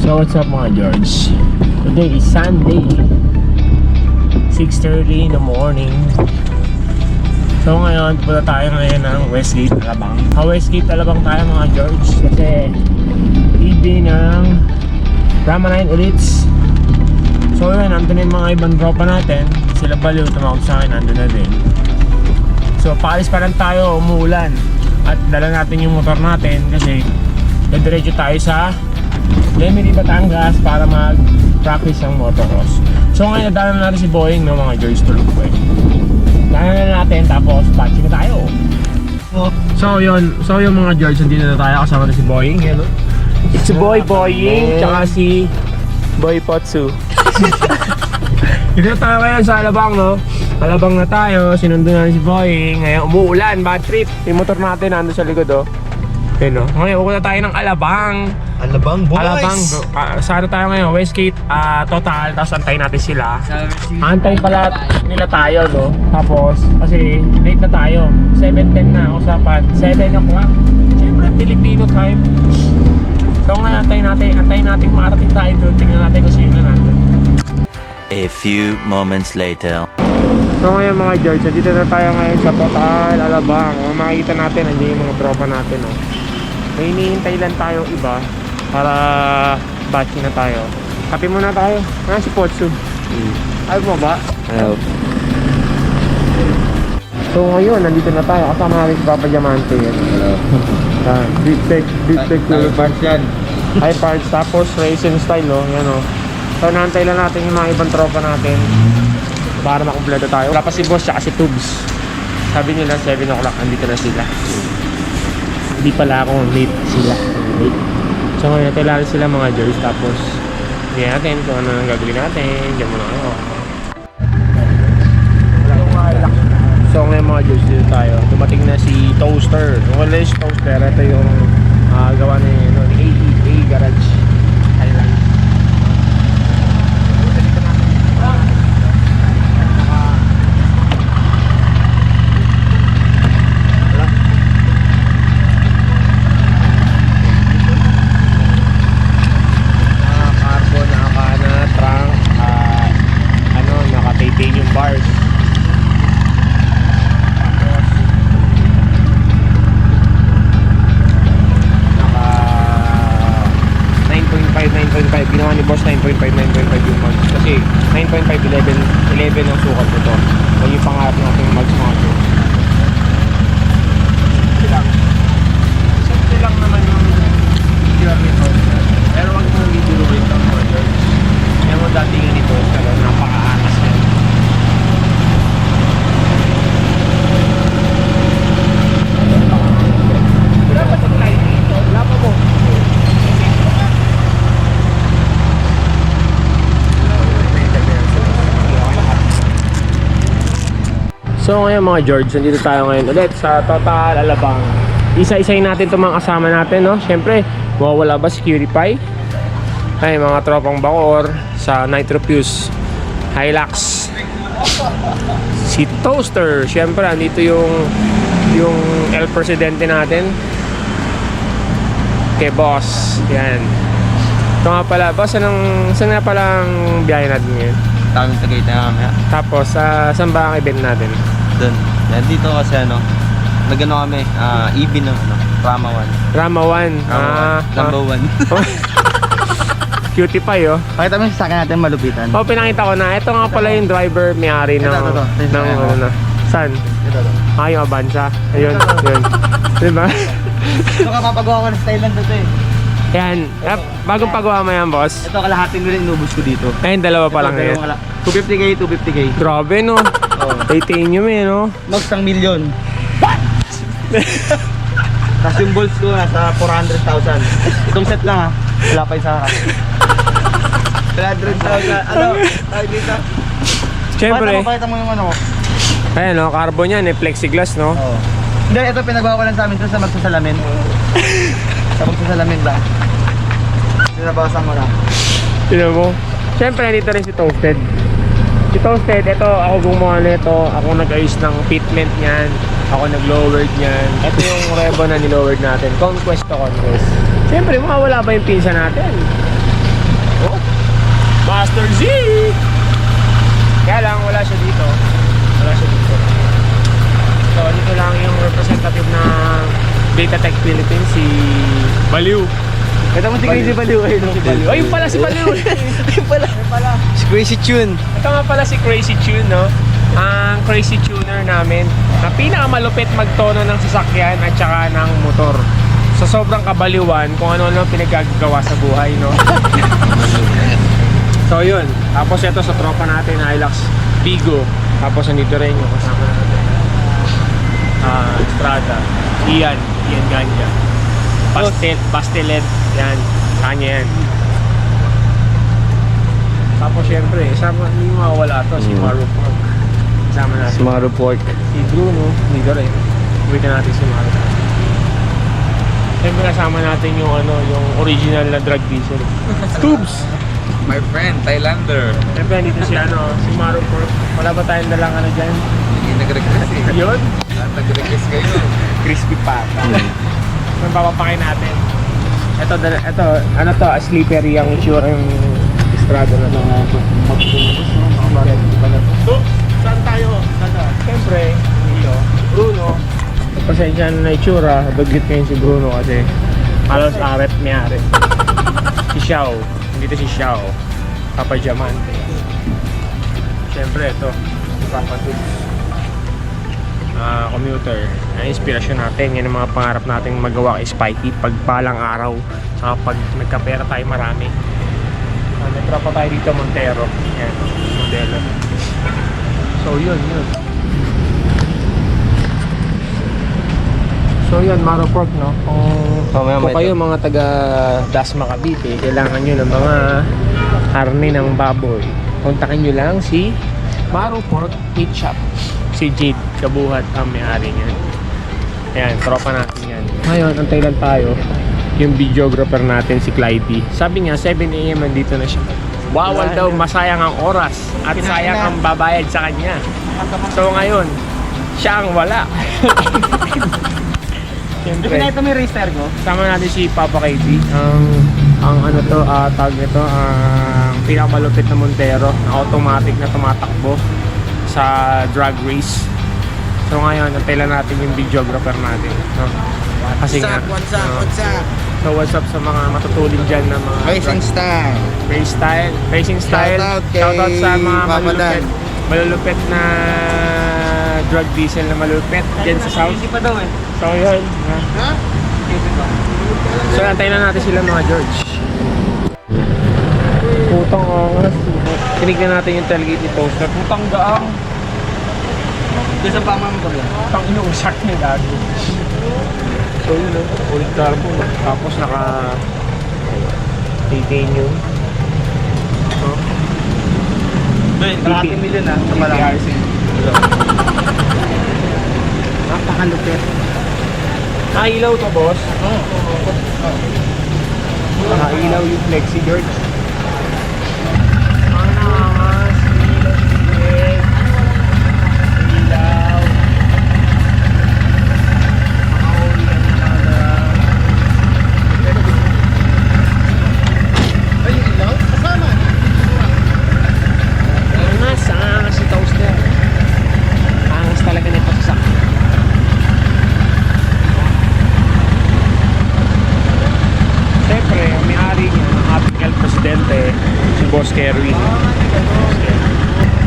So what's up mga George? Today is Sunday, 6:30 in the morning. So ngayon, punta tayo ngayon ng Westgate, Alabang. Westgate, Alabang tayo mga George. Kasi EB ng Rama 9 Elites. So yun, nandun yung mga ibang tropa natin. Sila Baliw, tumawag sa akin, nandun na din. So paalis pa lang tayo, umuulan. At dala natin yung motor natin kasi diretso tayo sa Lemery, Batangas para mag-practice ng motocross. So ngayon nadala natin si Boying, no, mga George, tulog ko eh. Dala na natin, tapos batching na tayo. So yun mga George, nandito na tayo, kasama na si Boying, yan, no? It's si Boying, tsaka si Boy Potsu. Dito na tayo ngayon sa Alabang, no? Alabang na tayo, sinundo na si Boying. Ngayon umuulan, bad trip. Yung motor natin nandun sa likod, oh. Yun, no? Ngayon pupunta tayo ng Alabang. Alabang boys! Alabang, saan tayo ngayon? Westgate, Total, tapos antayin natin sila. Antayin pala nila tayo, no? Tapos, kasi late na tayo. 7:10 na, usapan. 7 o'clock. Siyempre, Filipino time. So ngayon, antayin natin makarating tayo doon. Tingnan natin kung sino na natin. A few moments later. So ngayon mga George, dito na tayo ngayon sa Total, Alabang. Kung makikita natin, nandiyan yung mga tropa natin, no? May hinihintay lang tayo iba para batching na tayo. Kape muna tayo. Si Potsu. Ayaw mo ba? Ayaw. So ngayon, nandito na tayo. Kasama natin si Papa Diamante. Hello. Big tech. Parts yan. High parts, tapos racing style, no? Yan, no? So naantay lang natin yung mga ibang tropa natin para makumpleto tayo. Wala pa si Boss tsaka si Tubes. Sabi nila 7 o'clock, andito na sila. Hindi pala ako late sila. Late. So ngayon natin lang sila mga George. Tapos hindi natin kung ano ang gagawin natin. Diyan muna ako. So ngayon mga George, dito tayo. Dumating na si Toaster. Yung wala si Toaster, ito yung gawa ni AE Garage Thailand. Titanium bars. Naka 9.5 ginawa ni Boss. 9.5 yung mags kasi 9.5 11 ang sukat nito. So yung pangarap natin mags mga George. Simple lang naman yung pure nito, pero wag mo i-duruin lang mga George. Kaya mo dating nito pero napaka-anas yan. So ngayon mga George, nandito tayo ngayon ulit sa Total Alabang. Isa-isayin natin itong mga kasama natin, no? Siyempre, mawawala ba si Cutie Pie? Ay, mga tropang Bacoor sa Nitro Fuse Hilux. Si Toaster, siyempre, andito yung El Presidente natin. Kay Boss. Yan. Ito nga pala, Boss, saan nga pala ang biyahe natin ngayon? Tamang Tagaytay na kami. Tapos, saan ba ang event natin? Doon. Yan dito kasi nagano kami, EB ng Rama 1. Rama 1. Number 1. Cutie Pie, oh. Pakita mo yung sasakyan natin malupitan. Oh, pinakita ko na. Ito nga pala yung driver, may-ari ng... Ito. ano na. Saan? Ito. Yung Avanza. Ayun, yun. Diba? Ito kapapagawa ko ng style lang dito eh. Yan. Bagong pagawa mo yan, boss. Ito kalahating rin inubos ko dito. Ayun, dalawa pa lang yan. 250k. Grabe, no? Titanium eh, no? Mags ng milyon. Tapos yung balls ko nasa 400,000. Itong set lang ha. Wala pa isa ka. 300,000. Ano? Tayo dito. Siyempre. Pakita mo yung ano ko. Ayan, no? Carbon yan, eh. Plexiglass, no? Oo. Hindi, ito pinagawa ko lang sa amin sa magsasalamin. Sa magsasalamin lang. Sinabasan ko na. Tinan mo. Siyempre, nandito rin si Toasted. Si Toasted, ito, ako gumawa nito. Ako nag-ayos ng fitment niyan. Ako nag-lowered niyan. Ito yung Revo na nilowered natin. Conquest to Conquest. Siyempre, mawawala ba yung pinsa natin? Master Z! Kaya lang, wala siya dito. So, dito lang yung representative ng Data Tech Philippines, si Baliw. Ito mo si Crazy Baliw. Ayun pala si Baliw! Ayun pala. Si Crazy Tune. Ito nga pala si Crazy Tune, no? Ang crazy tuner namin na pinakamalupit magtono ng sasakyan at saka ng motor. Sa sobrang kabaliwan kung ano-ano pinagagawa sa buhay, no? So yun, tapos ito sa tropa natin, Hilux Bigo. Tapos nandito rin yung kasama natin, Estrada, Ian Ganja, Pastelet, yan, kanya yan. Tapos syempre, sama, hindi mawawala to, si Maru Pork. Kasama natin. Maru Pork. Si Bruno, nandito rin. Uwitin natin si Maru. Siyempre kasama natin yung yung original na drug diesel. Tubes! My friend, Thailander. Siyempre nandito si si Maru Pork. Wala ba tayong dalang dyan? Hindi nag-request eh. Yun? Lahat nag-request kayo. Crispy pata. Ang papapakain natin. Ito, slippery ang itsura yung Estrada na ito. So, saan tayo? Siyempre, Bruno. Pasensya na itsura, bagit kayo si Bruno kasi halos aret may-ari. Si Xiao, dito si Xiao, Papa Diamante. Siyempre ito, si Papa Tubes. Commuter, ang inspirasyon natin, yan ang mga pangarap natin magawa kay Spikey pag balang araw, saka pag nagkapera tayo marami. May tropa tayo dito, Montero. Yan, modelo. So yun. So yan, Maru Pork, no? Kung kayo mga taga Dasma Cavite, kailangan nyo ng mga karne ng baboy, kontakin nyo lang si Maru Pork Meat Shop. Si Jade Kabuhat ang may-ari niyan. Ayan, tropa natin yan. Ngayon, antay lang tayo. Yung videographer natin, si Clyde. Sabi nga, 7 AM nandito na siya. Bawal daw masayang ang oras at sayang ang babayad sa kanya. So ngayon, siya ang wala. Siyempre, Ito may racer ko. sama natin si Papa KD. Ang tag nito, ang pinakamalupit na Montero na automatic na tumatakbo sa drag race. So ngayon, nantailan natin yung videographer natin, no? Kasi What's up? So what's up sa mga matutulin dyan na mga Racing style. racing style. Shoutout kay Shoutout sa mga Papa Dan. malulupit na drug diesel na malulupit dyan sa South. Easy pa daw eh. So yun. So antayin na natin sila mga George. Putang angas. Tinignan natin yung tailgate ni Toaster. Putang gaang. Doon sa pamam ko yan. Putang inuusak niya gago. So yun ulit carbon. Tapos naka titanium. So, $1 million na. Sa malaki. PRC. Napakalupit. Nakailaw to, boss? Nakailaw yung Flexi George. Angas, ilaw. Angas si Toaster. Angas talaga na ipasasakyan. Siyempre, ang may-ari niya, ang ating presidente, si Boss Kerwin.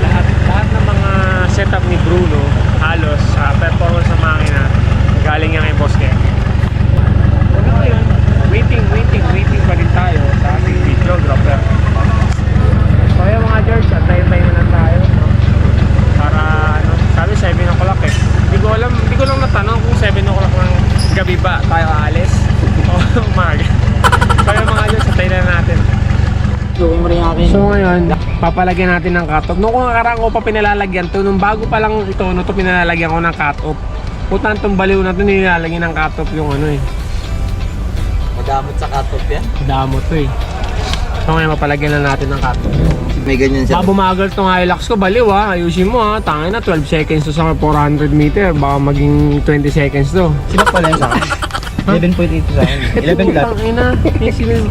Lahat ng mga setup ni Bruno, halos sa performance ng makina, galing niya kay Boss Kerwin. Ano ngayon? Waiting pa rin tayo sa ating videographer. So ayun mga George, antay-antay na lang tayo, no? Para sabi 7 o'clock eh. Hindi ko lang natanong kung 7 o'clock ng gabi ba tayo aalis o umaga. So ayun mga George, antay na natin. So ngayon, papalagyan natin ng cut-off. Nung nakaraan ko pa pinalalagyan to, nung bago pa lang ito, to pinalalagyan ko ng cut-off. Putan tong baliw na to, nilalagyan ng cut-off yung Madamot sa cut-off yan. Damot to eh. So ngayon, papalagyan na natin ng cut-off. May ganyan siya. Baka bumagal tong Hilux ko, baliw ha. Ayusin mo ha. Tangin na, 12 seconds to sa 400 meter. Baka maging 20 seconds to. Sino pala yun sa akin? 11.8 sa akin. 11 flat. Tangin na. May sino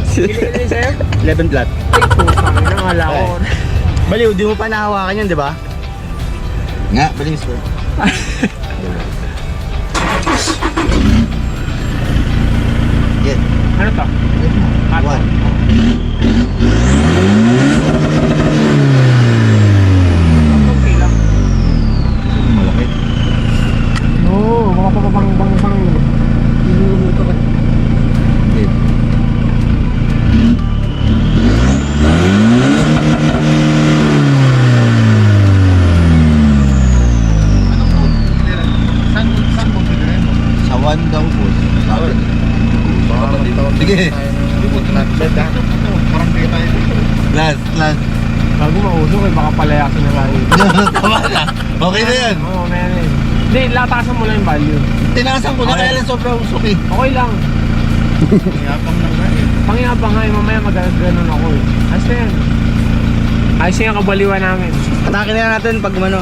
sa'yo? 11 flat. Ay, putang ina. Kala ko. Baliw, di mo pa nahawakan yun, di ba? Nga, bilis ko. Yan. Ano to? One. Okay lang. Malaki. Oo, baka papapang. Inuluto ka. Yan. Sa one daw po. Sabi. Sige. Last. Bago mausok eh, baka palayasin na tayo. Tama na. Okay na yan. Oo, meron. Hindi, latasan mo lang yung value. Tinasan ko na Okay. kaya lang sobrang usok eh. Okay lang. Pangyabang nga eh, mamaya magaganon ako eh. Ayos na yan. Ayos na yung kabaliwan namin. Atake na natin pag umano.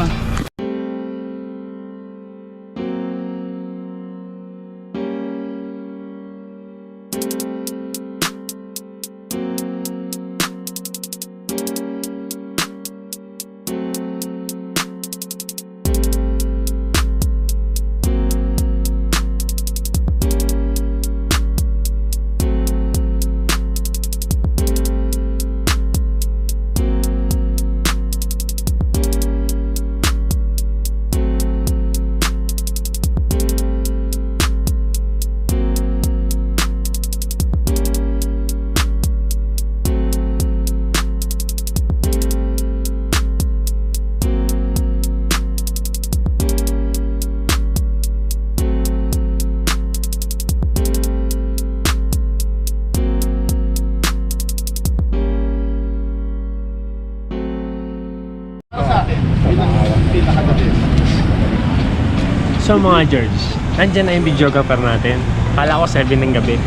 So mga George, nandyan na yung videographer natin. Kala ko 7 ng gabi.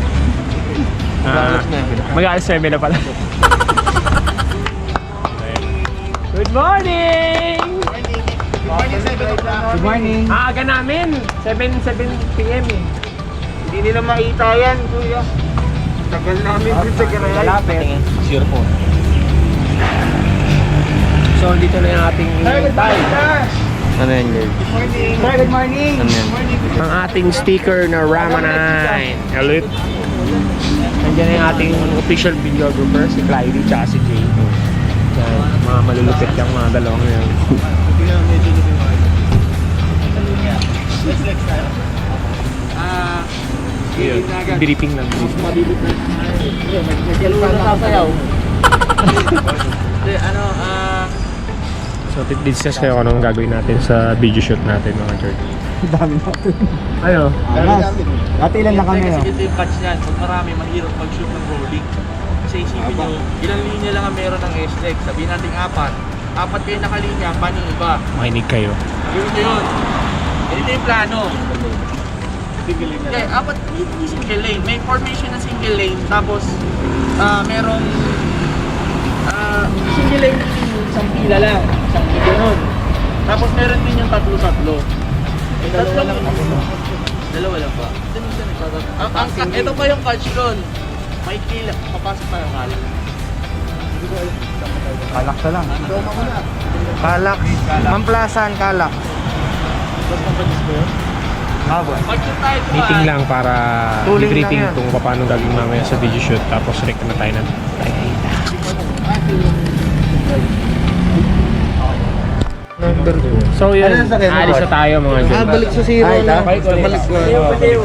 Mag-aalas 9 na pala. Good morning! Good morning. Aga namin! 7 p.m. eh. Hindi nila makita yan, kuya. Tagal namin dito sa garage. Malapit. Sure po. So dito na yung ating inintay. Ano yan, Lord? Sir, good morning. Ano yan? Ang ating sticker na Rama 9. Elite. Nandiyan na yung ating official videographer, si Clyde tsaka si Jay. Yan, mga malulupit yung mga dalawang yan. Yun, briefing lang. So, discuss kayo kung anong gagawin natin sa video shoot natin mga George. Dami natin. Ayo. Dati ilan na kami. Kasi ito yung catch niyan. Pag marami, mahirap mag-shoot ng rolling. Kasi isipin nyo, ilang linya lang ang meron ng SLEX. Sabihin natin 4. 4 kayo nakalinya, paano yung iba? Makinig kayo. Yun yun. Ganito yung plano. Okay, 4 hindi single lane. May formation na single lane. Tapos, merong single lane isang pila lang. Isang pila nun. Tapos meron din yung tatlo-tatlo. Dalawa lang ba? Ito pa yung catch doon. May pila. Papasok tayo ng kalak. Kalak sa lang. Kalak. Mamplasan, kalak. Mag-shoot tayo ito. Meeting lang para Tuling briefing lang yan. kung paano gagawin mamaya sa video shoot. Tapos rek na tayo ng number 2. So yun, Ano sa akin? alis na tayo mga George. Balik sa zero. Ay, na. balik na.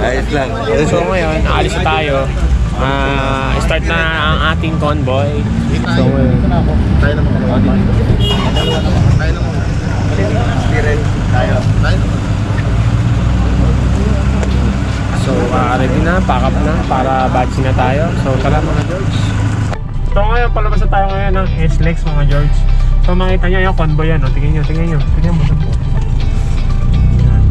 Ayos lang. So ngayon, aalis na tayo. Start na ang ating convoy. So ngayon, Tayo naman. Tayo naman. Tayo. so ready na, pack up na para batch na tayo. So tara mga George. So ngayon, palabas na tayo ngayon ng SLEX mga George. So makita nyo yung convoy yan, tingnan nyo mo ito po.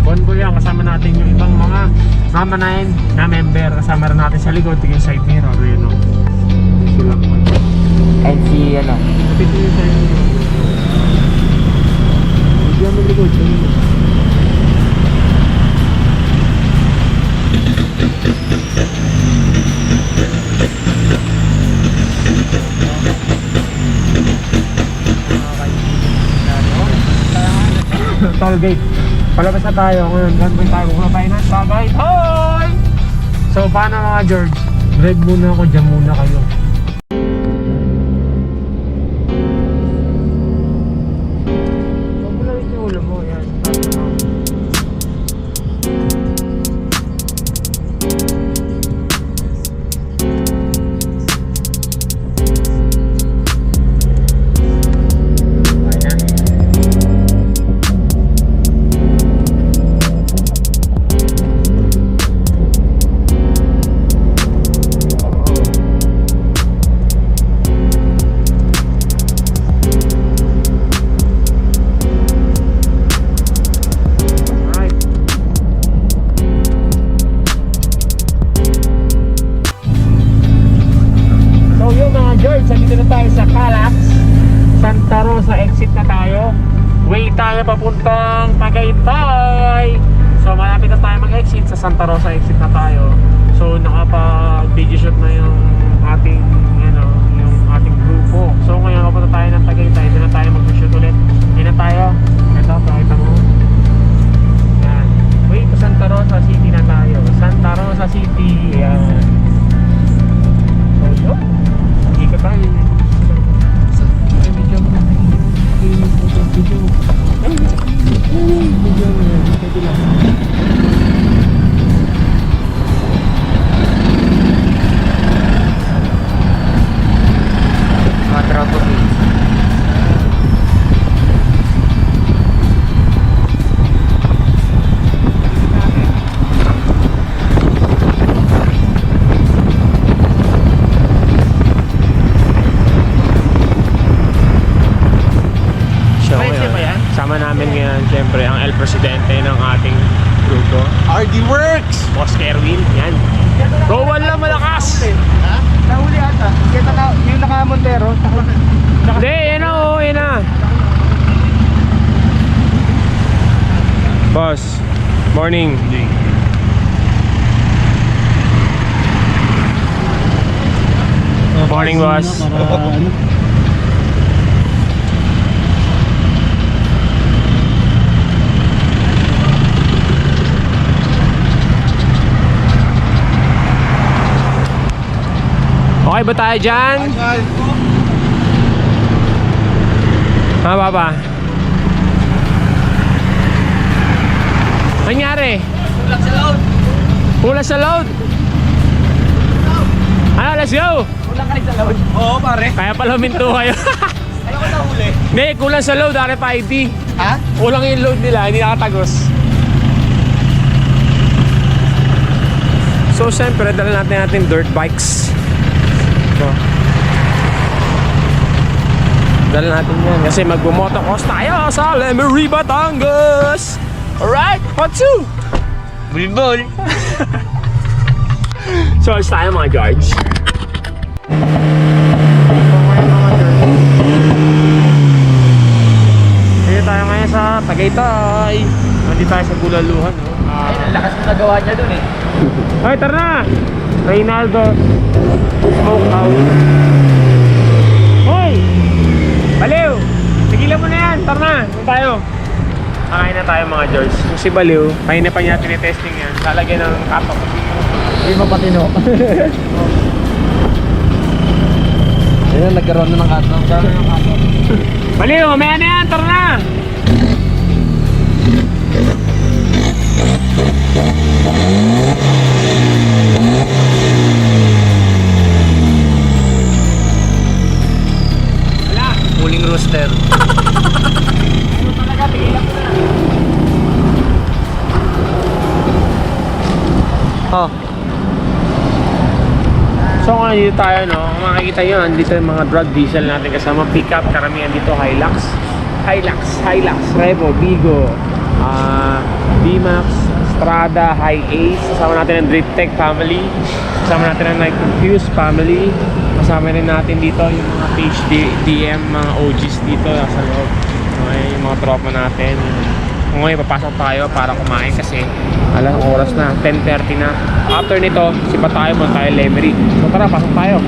Convoy yan, kasama natin yung ibang mga Rama 9 na member. Kasama rin natin sa likod, tingin side mirror, yun o. Sila po. And si ano? Kapit nyo sa inyo. Hindi yan maglikod, toll gate. Palabas na tayo ngayon. Gagawin tayo. Kung tayo na sabay. Hoy! So paano mga George? Break muna ako. Diyan muna kayo. Huwag mo lang yung ulo mo. Yan. Santa Rosa exit na tayo. Way tayo papuntang Tagaytay. So malapit na tayo mag-exit. Sa Santa Rosa exit na tayo. So nakapag-video shoot na yung ating yung ating grupo. So ngayon papunta tayo ng Tagaytay. Doon na tayo mag-shoot ulit. Doon na tayo. Ito, pakita mo. Yan. Way to Santa Rosa City na tayo. Santa Rosa City. Yan. So yun. Hindi ka tayo. Mga tropo please. So ngayon, sama namin ngayon syempre ang El Presidente ng ating grupo, RD Works! Boss Kerwin. Yan. Rowan lang malakas! Ha? Nahuli ata. Kita na, yung naka-Montero. Hindi, yan na oh, yan na. Boss, morning. Morning, boss. Okay ba tayo dyan? Ha, Papa? Nangyari? Kulang sa load. Kulang sa load? Ano, let's go! Kulang ka rin sa load. Oo, pare. Kaya pala huminto kayo. Ayaw ko nahuli. Hindi, kulang sa load, RFID. Ha? Kulang yung load nila, hindi nakatagos. So, siyempre, dala natin dirt bikes. So, dala natin yan kasi magbo-motocross tayo sa Lemery, Batangas. Alright, what to? Bulbul. So, alis tayo mga George. Dito tayo ngayon sa Tagaytay. Nandito tayo sa Bulaluhan. No? Ayun, ang lakas ng nagawa niya dun eh. Ay, tara na! Reynaldo Smokehouse. Hoy! Baliw! Tigilan mo na yan! Tara na! Doon tayo! Kakain na tayo mga George. Kung si Baliw, kanina pa niya tinitesting yan. Lalagyan ng kapak. Hindi mo patino. Ayun, nagkaroon na ng katong. Baliw! Mamaya na yan! Tara na! Wala! Muling rooster. Ano talaga? Tigilan mo na! Oh. So ngayon dito tayo, no? Makikita nyo, dito yung mga drug diesel natin kasama pickup, karamihan dito Hilux, Revo, Vigo, D-Max, Strada, Hi-Ace, kasama natin ang Driftech family, kasama natin ang Night Confused family, kasama rin natin dito yung mga PHDM, mga OGs dito sa loob. Okay, yung mga tropa natin. Ngayon papasok tayo para kumain kasi alam oras na 10:30 na. After nito, sipa tayo, tayo Lemery. So tara, pasok tayo.